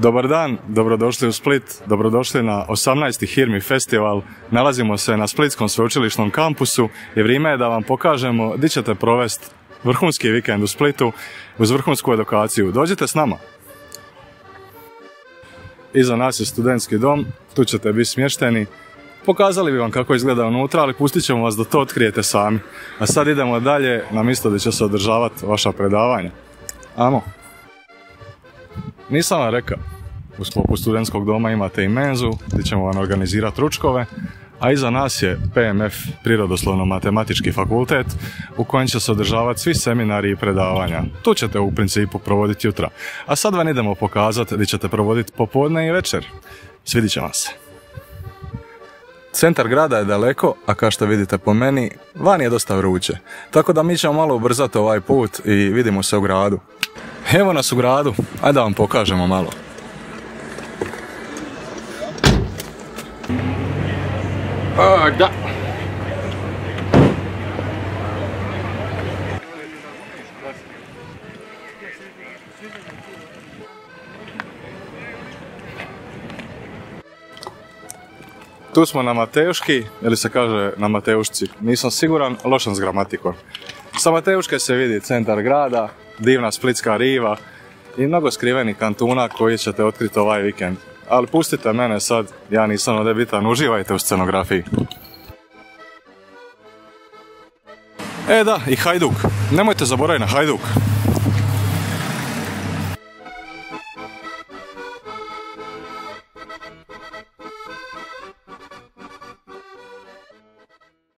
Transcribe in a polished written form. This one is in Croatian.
Dobar dan, dobrodošli u Split, dobrodošli na 18. Hirmi festival. Nalazimo se na Splitskom sveučilišnom kampusu i vrijeme je da vam pokažemo gdje ćete provesti vrhunski vikend u Splitu uz vrhunsku edukaciju. Dođite s nama. Iza nas je studentski dom, tu ćete biti smješteni. Pokazali bi vam kako izgleda unutra, ali pustit ćemo vas da to otkrijete sami. A sad idemo dalje na mjesto gdje će se održavati vaša predavanja. Amo. Nisam vam rekao, u sklopu studentskog doma imate i menzu gdje ćemo vam organizirati ručkove, a iza nas je PMF, Prirodoslovno-matematički fakultet, u kojem će se održavati svi seminari i predavanja. Tu ćete u principu provoditi jutra. A sad vam idemo pokazati gdje ćete provoditi popodne i večer. Svidit će vam se. Centar grada je daleko, a kao što vidite po meni, van je dosta vruće. Tako da mi ćemo malo ubrzati ovaj put i vidimo se u gradu. Evo nas u gradu, ajde da vam pokažemo malo. Da. Tu smo na Mateuški, ili se kaže na Mateušci, nisam siguran, lošan s gramatikom. Sa Mateuške se vidi centar grada, divna splitska riva i mnogo skrivenih kantuna koji ćete otkriti ovaj vikend. Ali pustite mene sad, ja nisam ovdje bitan, uživajte u scenografiji. Da, i Hajduk. Nemojte zaboraviti na Hajduk.